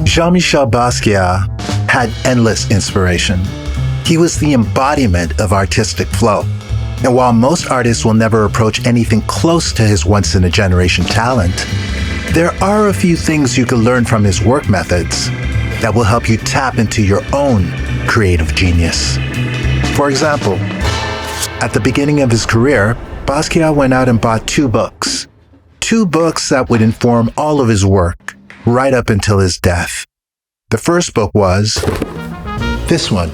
Jean-Michel Basquiat had endless inspiration. He was the embodiment of artistic flow. And while most artists will never approach anything close to his once-in-a-generation talent, there are a few things you can learn from his work methods that will help you tap into your own creative genius. For example, at the beginning of his career, Basquiat went out and bought two books that would inform all of his work right up until his death. The first book was this one,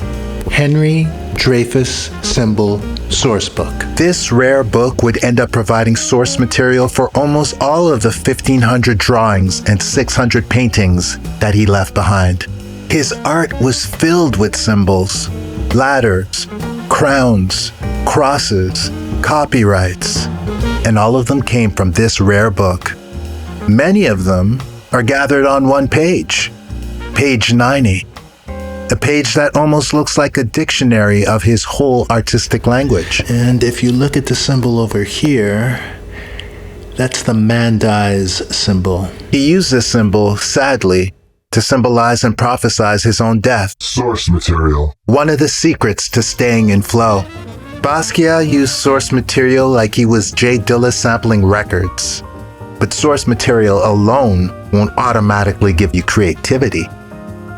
Henry Dreyfus Symbol Source Book. This rare book would end up providing source material for almost all of the 1,500 drawings and 600 paintings that he left behind. His art was filled with symbols, ladders, crowns, crosses, copyrights, and all of them came from this rare book. Many of them are gathered on one page, page 90. A page that almost looks like a dictionary of his whole artistic language. And if you look at the symbol over here, that's the man dies symbol. He used this symbol, sadly, to symbolize and prophesize his own death. Source material. One of the secrets to staying in flow. Basquiat used source material like he was Jay Dilla sampling records. But source material alone won't automatically give you creativity.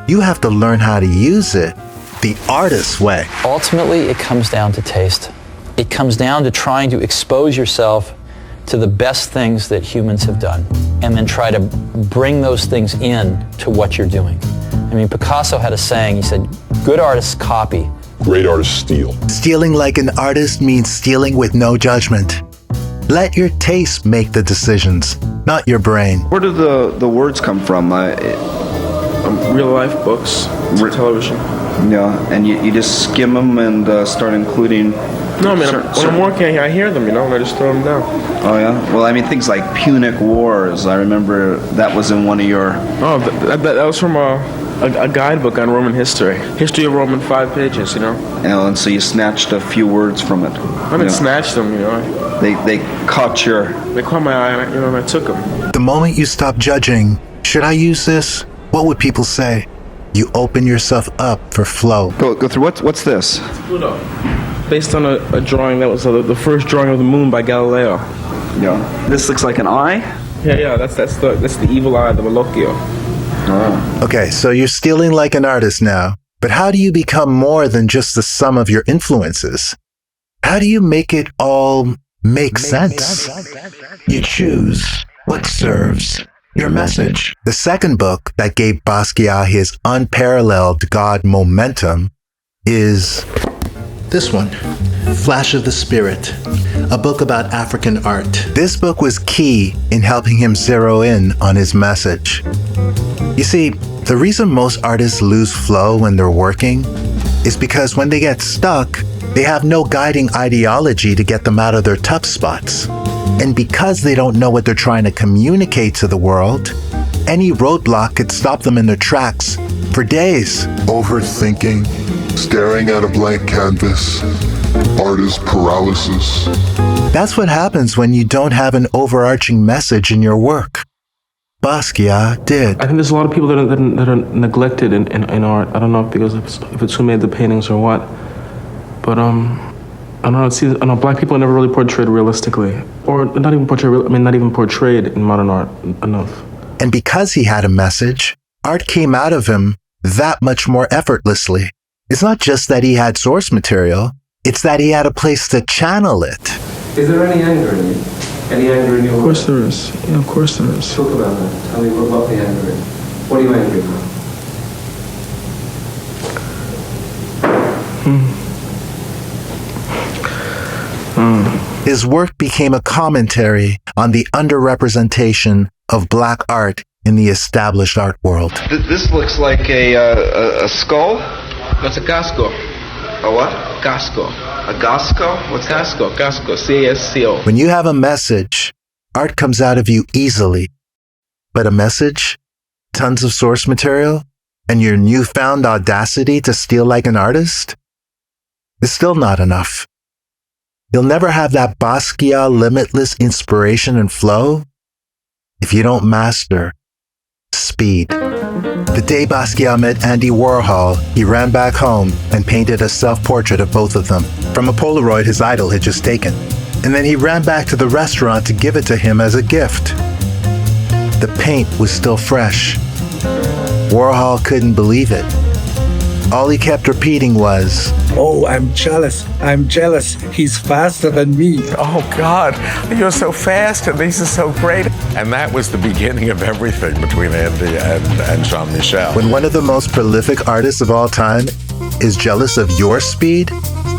You have to learn how to use it the artist's way. Ultimately, it comes down to taste. It comes down to trying to expose yourself to the best things that humans have done, and then try to bring those things in to what you're doing. I mean, Picasso had a saying, he said, good artists copy. Great artists steal. Stealing like an artist means stealing with no judgment. Let your taste make the decisions, not your brain. Where do the words come from? Real life books, television. Yeah, and you just skim them and start including... No, I mean, when I'm working, I hear them, and I just throw them down. Oh, yeah? Well, I mean, things like Punic Wars, I remember that was in one of your... Oh, that was from a guidebook on Roman history. History of Rome in 5 pages, And so you snatched a few words from it. I didn't snatch them, They caught your... They caught my eye, and I took them. The moment you stop judging, should I use this? What would people say? You open yourself up for flow. Go through, what's this? Pluto. Based on a drawing that was the first drawing of the moon by Galileo. Yeah. This looks like an eye? Yeah, that's the evil eye, the Malocchio. Oh. Okay, so you're stealing like an artist now, but how do you become more than just the sum of your influences? How do you make it all make sense? You choose what serves your message. The second book that gave Basquiat his unparalleled God momentum is this one, Flash of the Spirit, a book about African art. This book was key in helping him zero in on his message. You see, the reason most artists lose flow when they're working is because when they get stuck, they have no guiding ideology to get them out of their tough spots. And because they don't know what they're trying to communicate to the world, any roadblock could stop them in their tracks for days. Overthinking, staring at a blank canvas, artist paralysis. That's what happens when you don't have an overarching message in your work. Basquiat did. I think there's a lot of people that are neglected in art. I don't know if it's who made the paintings or what, but I don't know. Black people are never really portrayed realistically, or not even portrayed in modern art enough. And because he had a message, art came out of him that much more effortlessly. It's not just that he had source material, it's that he had a place to channel it. Is there any anger in you? Any anger in your life? Of course there is. Yeah, of course there is. Talk about that. Tell me what the anger is. What are you angry about? His work became a commentary on the underrepresentation of Black art in the established art world. This looks like a skull? That's a casco. A what? Casco. A Gasco? What's that? Casco. C-A-S-C-O. When you have a message, art comes out of you easily. But a message, tons of source material, and your newfound audacity to steal like an artist is still not enough. You'll never have that Basquiat limitless inspiration and flow if you don't master speed. The day Basquiat met Andy Warhol, he ran back home and painted a self-portrait of both of them from a Polaroid his idol had just taken. And then he ran back to the restaurant to give it to him as a gift. The paint was still fresh. Warhol couldn't believe it. All he kept repeating was, "Oh, I'm jealous. I'm jealous. He's faster than me." Oh, God, you're so fast and these are so great. And that was the beginning of everything between Andy and Jean-Michel. When one of the most prolific artists of all time is jealous of your speed,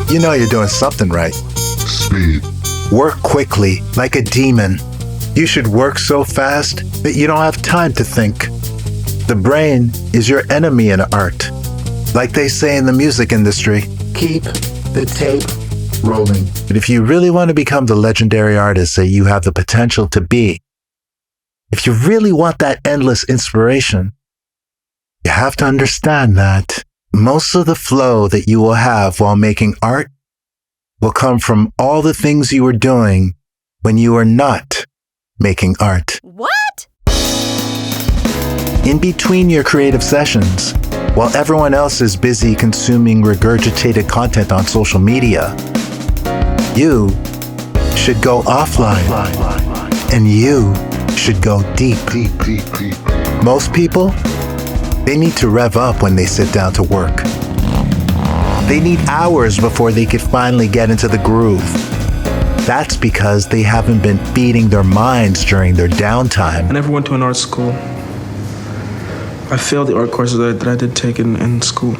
you know you're doing something right. Speed. Work quickly, like a demon. You should work so fast that you don't have time to think. The brain is your enemy in art. Like they say in the music industry, keep the tape rolling. But if you really want to become the legendary artist that you have the potential to be, if you really want that endless inspiration, you have to understand that most of the flow that you will have while making art will come from all the things you were doing when you were not making art. What? In between your creative sessions, while everyone else is busy consuming regurgitated content on social media, you should go offline, and you should go deep. Most people, they need to rev up when they sit down to work. They need hours before they could finally get into the groove. That's because they haven't been feeding their minds during their downtime. I never went to an art school. I failed the art courses that I did take in school.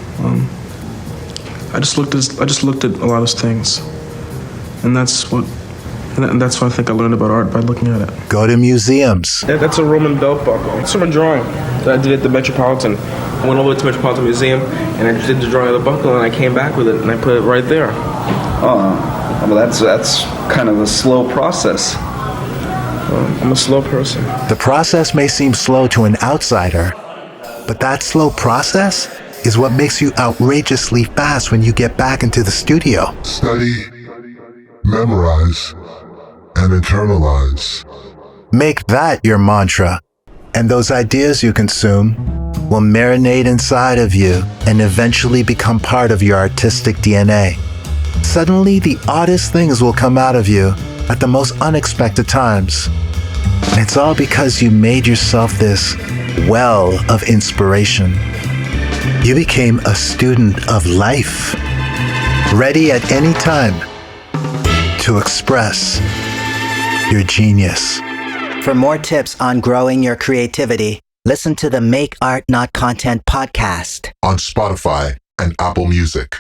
I just looked at a lot of things, and that's what I think I learned about art, by looking at it. Go to museums. That's a Roman belt buckle. It's from a drawing that I did at the Metropolitan. I went over to the Metropolitan Museum and I did the drawing of the buckle, and I came back with it and I put it right there. Oh, well, that's kind of a slow process. I'm a slow person. The process may seem slow to an outsider, but that slow process is what makes you outrageously fast when you get back into the studio. Study, memorize, and internalize. Make that your mantra, and those ideas you consume will marinate inside of you and eventually become part of your artistic DNA. Suddenly, the oddest things will come out of you at the most unexpected times. And it's all because you made yourself this well of inspiration. You became a student of life, ready at any time to express your genius. For more tips on growing your creativity, listen to the Make Art Not Content podcast On Spotify and Apple Music.